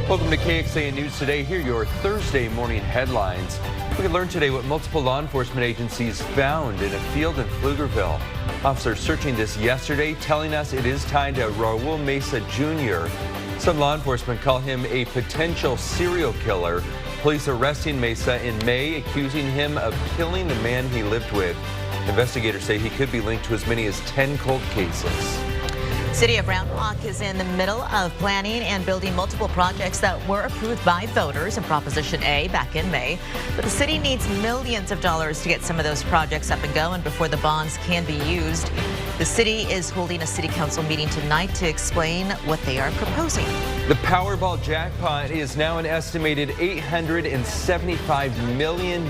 Welcome to KXAN News Today. Here are your Thursday morning headlines. We can learn today what multiple law enforcement agencies found in a field in Pflugerville. Officers searching this yesterday telling us it is tied to Raul Mesa Jr. Some law enforcement call him a potential serial killer. Police arresting Mesa in May, accusing him of killing the man he lived with. Investigators say he could be linked to as many as 10 cold cases. City of Round Rock is in the middle of planning and building multiple projects that were approved by voters in Proposition A back in May. But the city needs millions of dollars to get some of those projects up and going before the bonds can be used. The city is holding a city council meeting tonight to explain what they are proposing. The Powerball jackpot is now an estimated $875 million.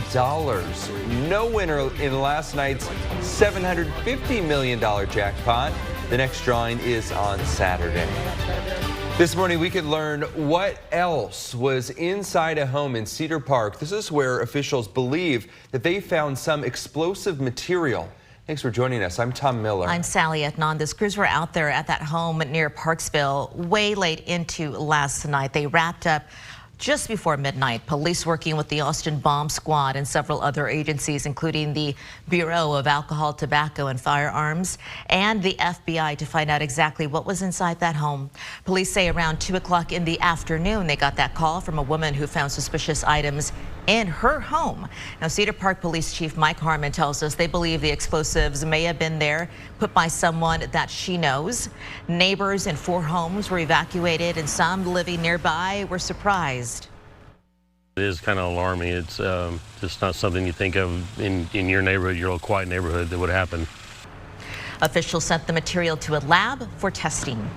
No winner in last night's $750 million jackpot. The next drawing is on Saturday. This morning we could learn what else was inside a home in Cedar Park. This is where officials believe that they found some explosive material. Thanks for joining us. I'm Tom Miller. I'm Sally Etnan. Crews were out there at that home near Parksville way late into last night. They wrapped up just before midnight. Police working with the Austin Bomb Squad and several other agencies, including the Bureau of Alcohol, Tobacco and Firearms and the FBI, to find out exactly what was inside that home. Police say around 2 o'clock in the afternoon they got that call from a woman who found suspicious items in her home. Now, Cedar Park Police Chief Mike Harmon tells us they believe the explosives may have been there, put by someone that she knows. Neighbors in 4 homes were evacuated and some living nearby were surprised. It is kind of alarming. It's just not something you think of in your neighborhood, your old quiet neighborhood, that would happen. Officials sent the material to a lab for testing.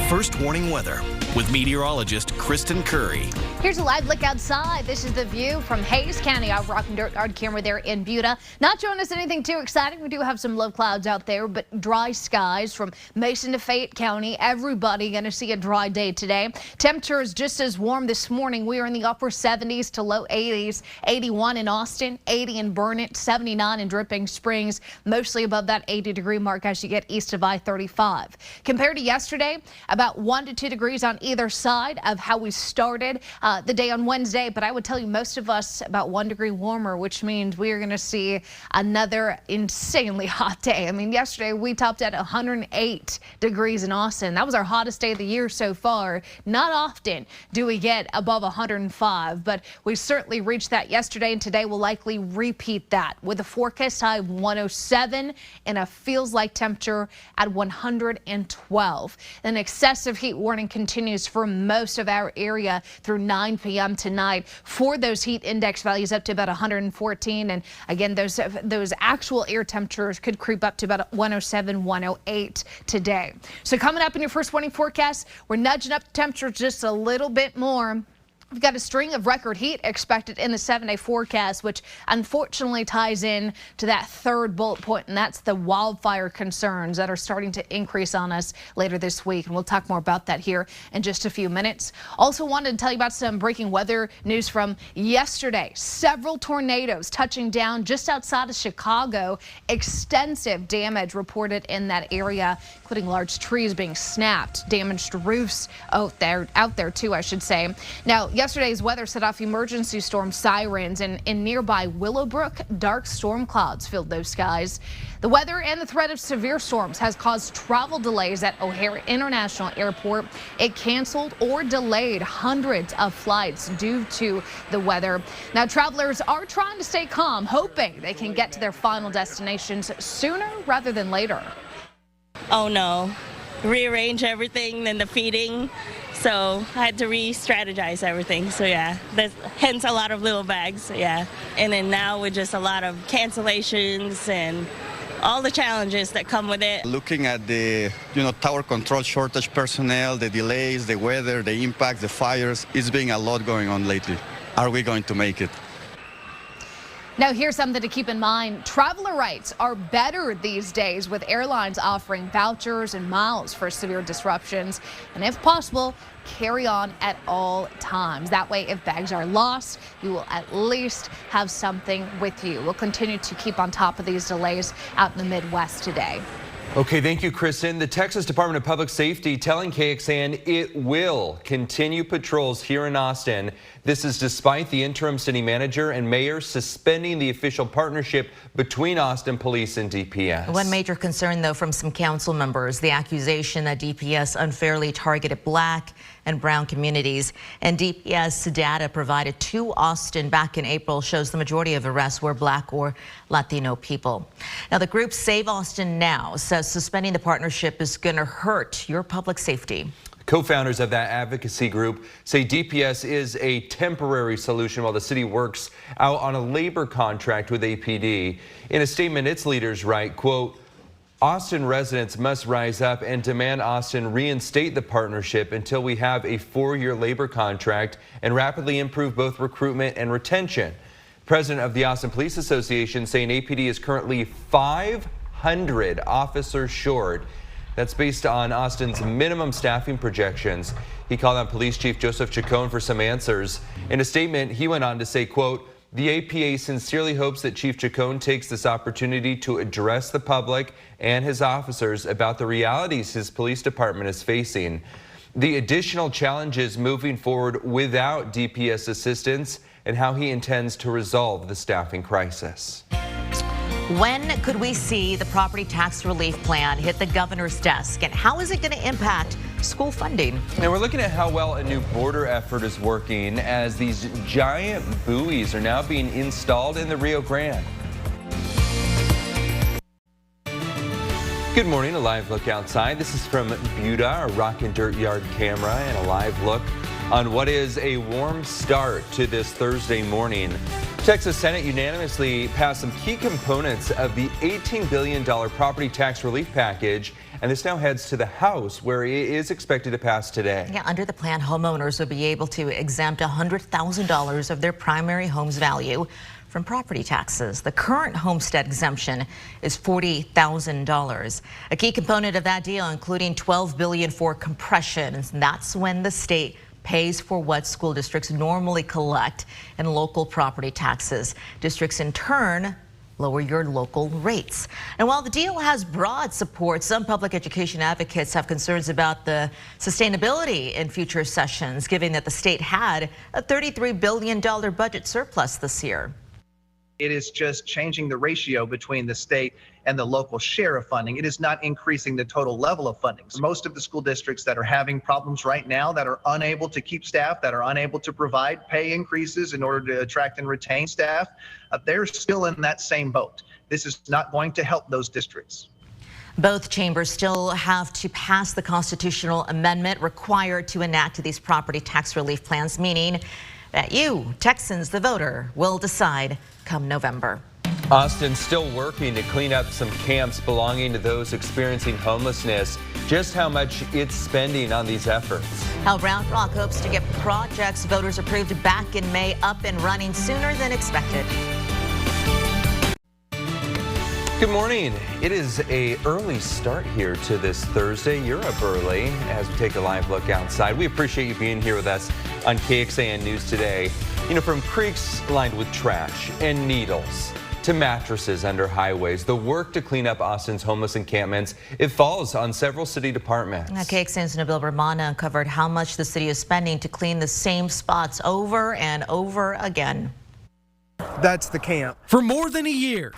First warning weather with meteorologist Kristen Curry. Here's a live look outside. This is the view from Hayes County. Our Rock and Dirt Guard camera there in Buda. Not showing us anything too exciting. We do have some low clouds out there, but dry skies from Mason to Fayette County. Everybody going to see a dry day today. Temperature is just as warm this morning. We are in the upper 70s to low 80s. 81 in Austin, 80 in Burnett, 79 in Dripping Springs. Mostly above that 80-degree mark as you get east of I-35. Compared to yesterday, about 1 to 2 degrees on either side of how we started the day on Wednesday, but I would tell you most of us about 1 degree warmer, which means we are going to see another insanely hot day. I mean, yesterday we topped at 108 degrees in Austin. That was our hottest day of the year so far. Not often do we get above 105, but we certainly reached that yesterday, and today will likely repeat that with a forecast high of 107 and a feels like temperature at 112. An excessive heat warning continues for most of our area through 9 p.m. tonight for those heat index values up to about 114. And again, those actual air temperatures could creep up to about 107, 108 today. So coming up in your first warning forecast, we're nudging up the temperature just a little bit more. We've got a string of record heat expected in the 7-day forecast, which unfortunately ties in to that third bullet point, and that's the wildfire concerns that are starting to increase on us later this week. And we'll talk more about that here in just a few minutes. Also wanted to tell you about some breaking weather news from yesterday. Several tornadoes touching down just outside of Chicago. Extensive damage reported in that area, including large trees being snapped, damaged roofs out there too, I should say. Now, yesterday's weather set off emergency storm sirens, and in nearby Willowbrook, dark storm clouds filled those skies. The weather and the threat of severe storms has caused travel delays at O'Hare International Airport. It canceled or delayed hundreds of flights due to the weather. Now, travelers are trying to stay calm, hoping they can get to their final destinations sooner rather than later. Oh no, rearrange everything, then the feeding. So I had to re-strategize everything. So yeah, hence a lot of little bags, yeah. And then now with just a lot of cancellations and all the challenges that come with it. Looking at the, tower control shortage personnel, the delays, the weather, the impacts, the fires, it's been a lot going on lately. Are we going to make it? Now, here's something to keep in mind. Traveler rights are better these days, with airlines offering vouchers and miles for severe disruptions. And if possible, carry on at all times. That way, if bags are lost, you will at least have something with you. We'll continue to keep on top of these delays out in the Midwest today. Okay, thank you, Kristen. The Texas Department of Public Safety telling KXAN it will continue patrols here in Austin. This is despite the interim city manager and mayor suspending the official partnership between Austin Police and DPS. One major concern, though, from some council members, the accusation that DPS unfairly targeted black and brown communities. And DPS data provided to Austin back in April shows the majority of arrests were black or Latino people. Now, the group Save Austin Now says suspending the partnership is going to hurt your public safety. Co-founders of that advocacy group say DPS is a temporary solution while the city works out on a labor contract with APD. In a statement, its leaders write, quote, Austin residents must rise up and demand Austin reinstate the partnership until we have a 4-year labor contract and rapidly improve both recruitment and retention. President of the Austin Police Association saying APD is currently 500 officers short. That's based on Austin's minimum staffing projections. He called on Police Chief Joseph Chacon for some answers. In a statement, he went on to say, quote, the APA sincerely hopes that Chief Chacon takes this opportunity to address the public and his officers about the realities his police department is facing. The additional challenges moving forward without DPS assistance and how he intends to resolve the staffing crisis. When could we see the property tax relief plan hit the governor's desk, and how is it going to impact school funding? And we're looking at how well a new border effort is working as these giant buoys are now being installed in the Rio Grande. Good morning, a live look outside. This is from Buda, a rock and dirt yard camera, and a live look on what is a warm start to this Thursday morning. Texas Senate unanimously passed some key components of the $18 billion property tax relief package, and this now heads to the House, where it is expected to pass today. Yeah, under the plan, homeowners will be able to exempt $100,000 of their primary home's value from property taxes. The current homestead exemption is $40,000. A key component of that deal, including $12 billion for compression, and that's when the state pays for what school districts normally collect in local property taxes. Districts in turn lower your local rates. And while the deal has broad support, some public education advocates have concerns about the sustainability in future sessions, given that the state had a $33 billion budget surplus this year. It is just changing the ratio between the state and the local share of funding. It is not increasing the total level of funding. So most of the school districts that are having problems right now, that are unable to keep staff, that are unable to provide pay increases in order to attract and retain staff, they're still in that same boat. This is not going to help those districts. Both chambers still have to pass the constitutional amendment required to enact these property tax relief plans, meaning that you, Texans, the voter, will decide come November. Austin's still working to clean up some camps belonging to those experiencing homelessness. Just how much it's spending on these efforts. How Round Rock hopes to get projects voters approved back in May up and running sooner than expected. Good morning. It is an early start here to this Thursday. You're up early as we take a live look outside. We appreciate you being here with us on KXAN News Today. You know, from creeks lined with trash and needles to mattresses under highways, the work to clean up Austin's homeless encampments, it falls on several city departments. Now, KXAN's Nabil Bermana uncovered how much the city is spending to clean the same spots over and over again. That's the camp. For more than a year,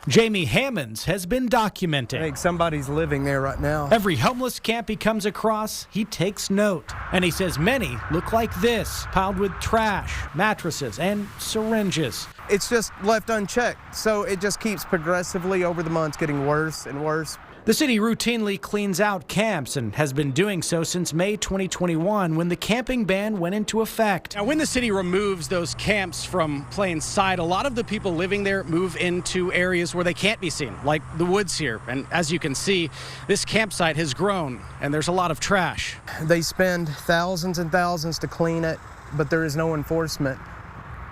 Jamie Hammonds has been documenting. I think somebody's living there right now. Every homeless camp he comes across, he takes note. And he says many look like this, piled with trash, mattresses, and syringes. It's just left unchecked, so it just keeps progressively over the months getting worse and worse. The city routinely cleans out camps and has been doing so since May 2021 when the camping ban went into effect. Now, when the city removes those camps from plain sight, a lot of the people living there move into areas where they can't be seen, like the woods here. And as you can see, this campsite has grown and there's a lot of trash. They spend thousands and thousands to clean it, but there is no enforcement.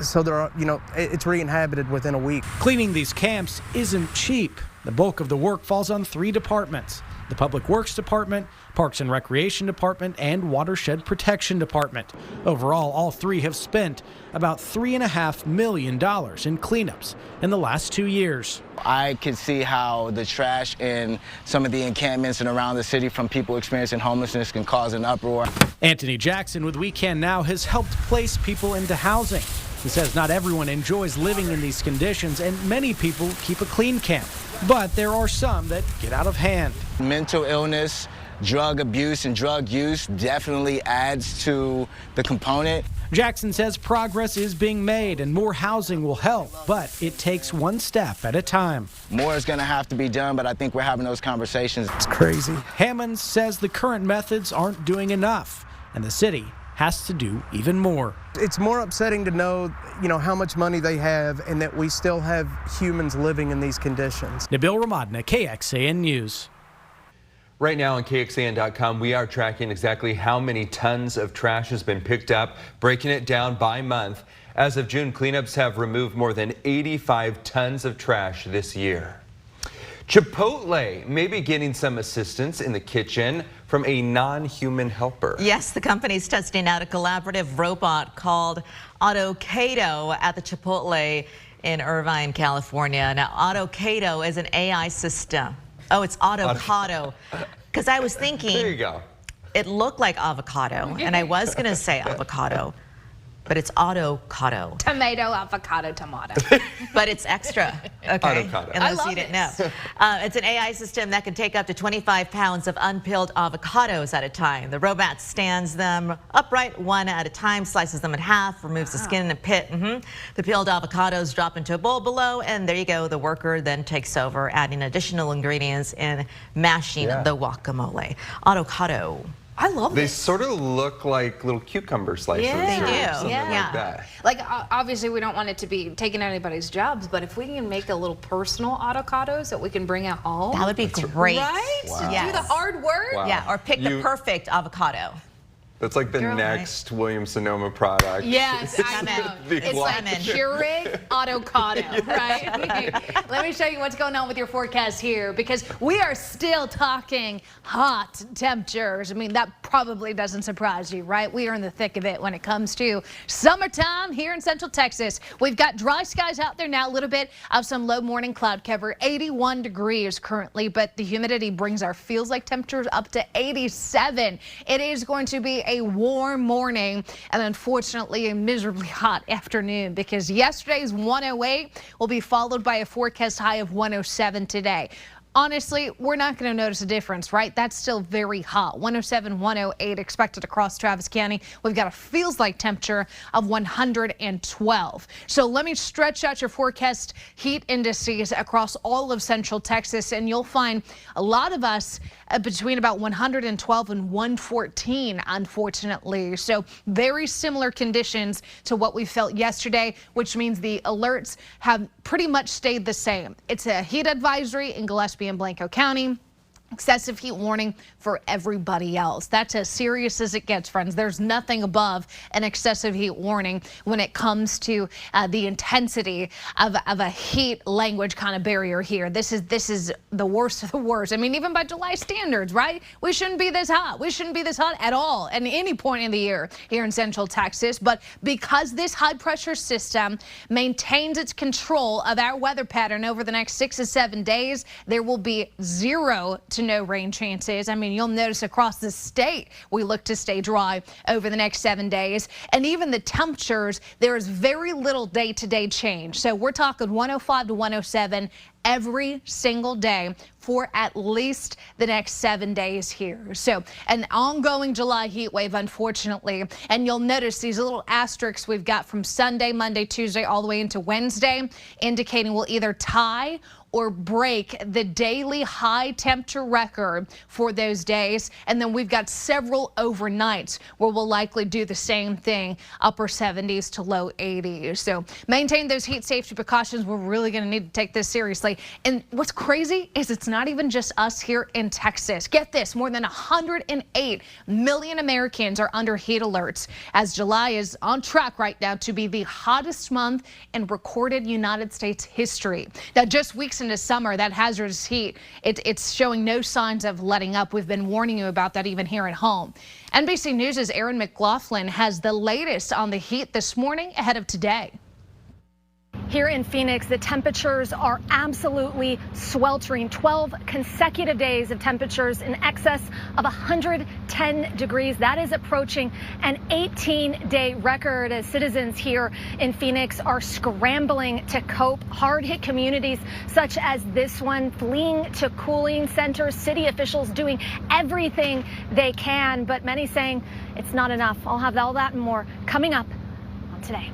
So it's re-inhabited within a week. Cleaning these camps isn't cheap. The bulk of the work falls on 3 departments: the Public Works Department, Parks and Recreation Department, and Watershed Protection Department. Overall, all three have spent about $3.5 million in cleanups in the last 2 years. I could see how the trash in some of the encampments and around the city from people experiencing homelessness can cause an uproar. Anthony Jackson with We Can Now has helped place people into housing. He says not everyone enjoys living in these conditions, and many people keep a clean camp. But there are some that get out of hand. Mental illness, drug abuse, and drug use definitely adds to the component. Jackson says progress is being made and more housing will help, but it takes one step at a time. More is going to have to be done, but I think we're having those conversations. It's crazy. Hammonds says the current methods aren't doing enough, and the city has to do even more. It's more upsetting to know, how much money they have and that we still have humans living in these conditions. Nabil Ramadna, KXAN News. Right now on KXAN.com, we are tracking exactly how many tons of trash has been picked up, breaking it down by month. As of June, cleanups have removed more than 85 tons of trash this year. Chipotle may be getting some assistance in the kitchen from a non-human helper. Yes, the company's testing out a collaborative robot called Autocado at the Chipotle in Irvine, California. Now, Autocado is an AI system. Oh, it's Autocado. Because I was thinking, there you go. It looked like avocado, and I was going to say avocado, but it's Autocado. Tomato, avocado, tomato. But it's extra. Okay. Autocado. Unless you didn't know. It's an AI system that can take up to 25 pounds of unpeeled avocados at a time. The robot stands them upright one at a time, slices them in half, removes the skin and pit. The peeled avocados drop into a bowl below, and there you go. The worker then takes over, adding additional ingredients and mashing the guacamole. Autocado. I love They this. sort of look like little cucumber slices. Yeah, they do. Something like that. Like, obviously, we don't want it to be taking anybody's jobs, but if we can make a little personal avocados that we can bring at home. That would be great. Right? Wow. To do the hard work? Wow. Yeah, or pick the perfect avocado. That's like the next Williams-Sonoma product. Yes, I know. It's like Keurig Autocado, right? Let me show you what's going on with your forecast here, because we are still talking hot temperatures. I mean, that probably doesn't surprise you, right? We are in the thick of it when it comes to summertime here in Central Texas. We've got dry skies out there now, a little bit of some low morning cloud cover, 81 degrees currently, but the humidity brings our feels like temperatures up to 87. It is going to be a warm morning and unfortunately a miserably hot afternoon, because yesterday's 108 will be followed by a forecast high of 107 today. Honestly, we're not going to notice a difference, right? That's still very hot. 107, 108 expected across Travis County. We've got a feels like temperature of 112. So let me stretch out your forecast heat indices across all of Central Texas, and you'll find a lot of us between about 112 and 114, unfortunately. So very similar conditions to what we felt yesterday, which means the alerts have pretty much stayed the same. It's a heat advisory in Gillespie and Blanco County. Excessive heat warning for everybody else. That's as serious as it gets, friends. There's nothing above an excessive heat warning when it comes to the intensity of a heat language kind of barrier here. This is the worst of the worst. I mean, even by July standards, right? We shouldn't be this hot. We shouldn't be this hot at all at any point in the year here in Central Texas. But because this high pressure system maintains its control of our weather pattern over the next 6 to 7 days, there will be 0 to no rain chances. I mean, you'll notice across the state, we look to stay dry over the next 7 days. And even the temperatures, there is very little day-to-day change. So we're talking 105 to 107 every single day for at least the next 7 days here. So an ongoing July heat wave, unfortunately. And you'll notice these little asterisks we've got from Sunday, Monday, Tuesday, all the way into Wednesday, indicating we'll either tie or break the daily high temperature record for those days. And then we've got several overnights where we'll likely do the same thing, upper 70s to low 80s. So maintain those heat safety precautions. We're really going to need to take this seriously. And what's crazy is it's not even just us here in Texas. Get this, more than 108 million Americans are under heat alerts, as July is on track right now to be the hottest month in recorded United States history. Now, just weeks and into summer, that hazardous heat, it's showing no signs of letting up. We've been warning you about that even here at home. NBC News' Aaron McLaughlin has the latest on the heat this morning ahead of today. Here in Phoenix, the temperatures are absolutely sweltering. 12 consecutive days of temperatures in excess of 110 degrees. That is approaching an 18-day record as citizens here in Phoenix are scrambling to cope. Hard-hit communities such as this one fleeing to cooling centers. City officials doing everything they can, but many saying it's not enough. I'll have all that and more coming up on Today.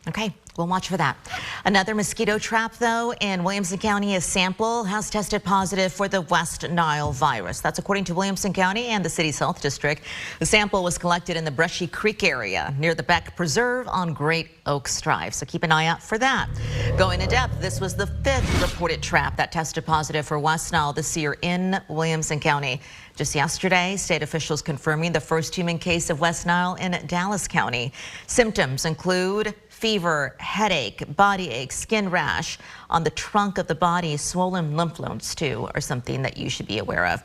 Okay, we'll watch for that. Another mosquito trap, though, in Williamson County. A sample has tested positive for the West Nile virus. That's according to Williamson County and the city's health district. The sample was collected in the Brushy Creek area near the Beck Preserve on Great Oaks Drive. So keep an eye out for that. Going in depth, this was the 5th reported trap that tested positive for West Nile this year in Williamson County. Just yesterday, state officials confirming the first human case of West Nile in Dallas County. Symptoms include fever, headache, body ache, skin rash on the trunk of the body. Swollen lymph nodes, too, are something that you should be aware of.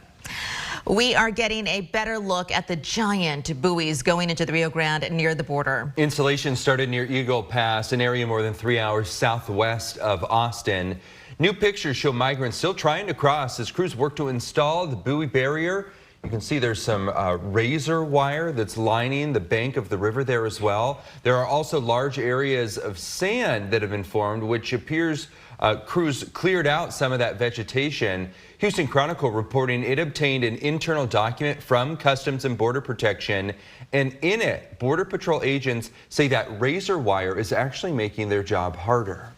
We are getting a better look at the giant buoys going into the Rio Grande near the border. Installation started near Eagle Pass, an area more than 3 hours southwest of Austin. New pictures show migrants still trying to cross as crews work to install the buoy barrier. You can see there's some razor wire that's lining the bank of the river there as well. There are also large areas of sand that have been formed, which appears crews cleared out some of that vegetation. Houston Chronicle reporting it obtained an internal document from Customs and Border Protection, and in it, Border Patrol agents say that razor wire is actually making their job harder.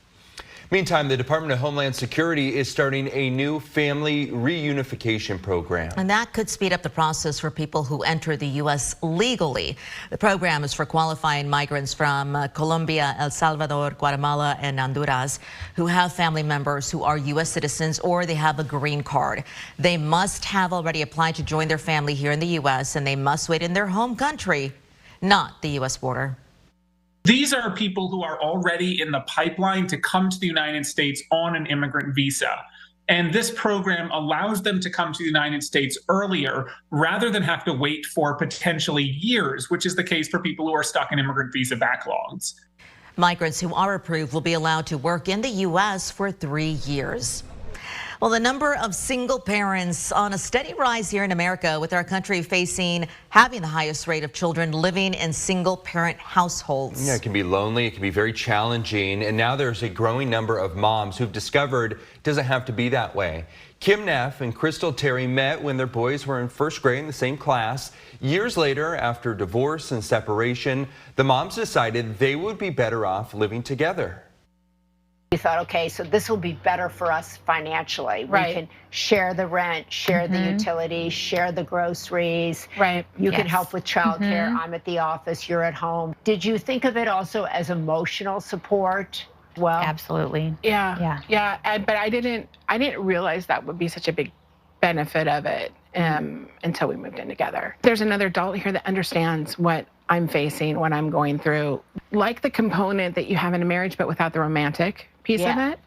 Meantime, the Department of Homeland Security is starting a new family reunification program. And that could speed up the process for people who enter the U.S. legally. The program is for qualifying migrants from Colombia, El Salvador, Guatemala, and Honduras who have family members who are U.S. citizens or they have a green card. They must have already applied to join their family here in the U.S. and they must wait in their home country, not the U.S. border. These are people who are already in the pipeline to come to the United States on an immigrant visa. And this program allows them to come to the United States earlier rather than have to wait for potentially years, which is the case for people who are stuck in immigrant visa backlogs. Migrants who are approved will be allowed to work in the U.S. for 3 years. Well, the number of single parents on a steady rise here in America, with our country having the highest rate of children living in single parent households. Yeah, it can be lonely, it can be very challenging, and now there's a growing number of moms who've discovered it doesn't have to be that way. Kim Neff and Crystal Terry met when their boys were in first grade in the same class. Years later, after divorce and separation, the moms decided they would be better off living together. We thought, okay, so this will be better for us financially. Right. We can share the rent, share the utilities, share the groceries. Right. You can help with childcare. I'm at the office, you're at home. Did you think of it also as emotional support? Well, absolutely. Yeah. But I didn't realize that would be such a big benefit of it until we moved in together. There's another adult here that understands what I'm facing, what I'm going through. Like the component that you have in a marriage, but without the romantic piece of it,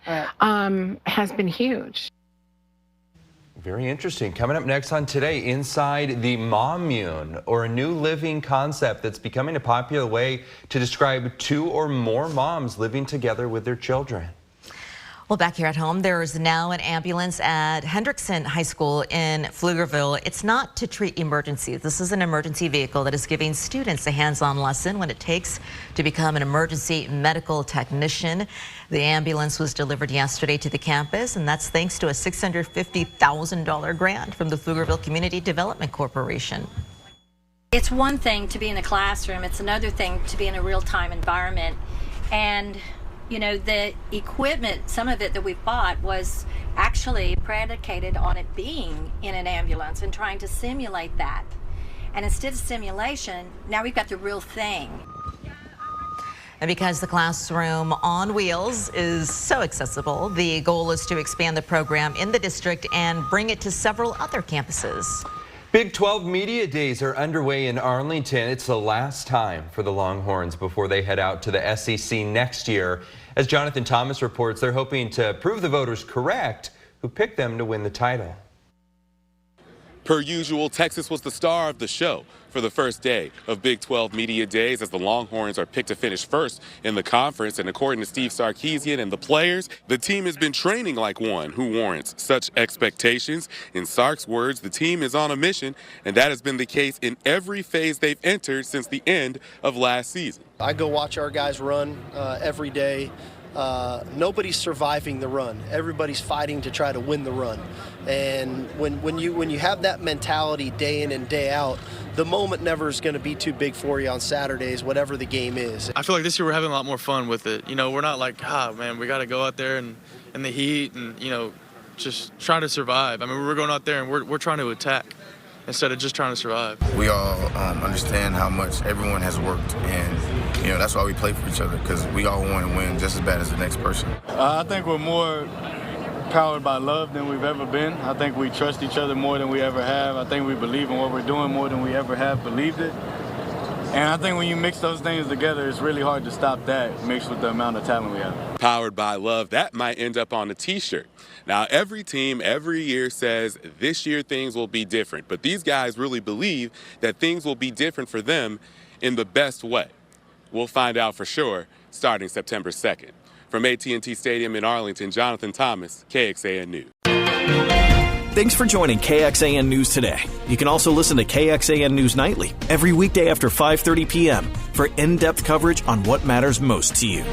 has been huge. Very interesting. Coming up next on Today, inside the Mommune, or a new living concept that's becoming a popular way to describe 2 or more moms living together with their children. Well, back here at home, there is now an ambulance at Hendrickson High School in Pflugerville. It's not to treat emergencies. This is an emergency vehicle that is giving students a hands-on lesson what it takes to become an emergency medical technician. The ambulance was delivered yesterday to the campus, and that's thanks to a $650,000 grant from the Pflugerville Community Development Corporation. It's one thing to be in a classroom. It's another thing to be in a real-time environment. And you know, the equipment, some of it that we bought was actually predicated on it being in an ambulance and trying to simulate that. And instead of simulation, now we've got the real thing. And because the classroom on wheels is so accessible, the goal is to expand the program in the district and bring it to several other campuses. Big 12 Media Days are underway in Arlington. It's the last time for the Longhorns before they head out to the SEC next year. As Jonathan Thomas reports, they're hoping to prove the voters correct who picked them to win the title. Per usual, Texas was the star of the show for the first day of Big 12 Media Days as the Longhorns are picked to finish first in the conference. And according to Steve Sarkisian and the players, the team has been training like one who warrants such expectations. In Sark's words, the team is on a mission, and that has been the case in every phase they've entered since the end of last season. I go watch our guys run every day. Nobody's surviving the run. Everybody's fighting to try to win the run. And when you have that mentality day in and day out, the moment never is going to be too big for you on Saturdays, whatever the game is. I feel like this year we're having a lot more fun with it. You know, we're not like, man, we got to go out there and in the heat and, just trying to survive. I mean, we're going out there and we're trying to attack instead of just trying to survive. We all understand how much everyone has worked, and that's why we play for each other, because we all want to win just as bad as the next person. I think we're more powered by love than we've ever been. I think we trust each other more than we ever have. I think we believe in what we're doing more than we ever have believed it. And I think when you mix those things together, it's really hard to stop that mixed with the amount of talent we have. Powered by love, that might end up on a t-shirt. Now, every team every year says this year things will be different, but these guys really believe that things will be different for them in the best way. We'll find out for sure starting September 2nd. From AT&T Stadium in Arlington, Jonathan Thomas, KXAN News. Thanks for joining KXAN News today. You can also listen to KXAN News Nightly every weekday after 5:30 p.m. for in-depth coverage on what matters most to you.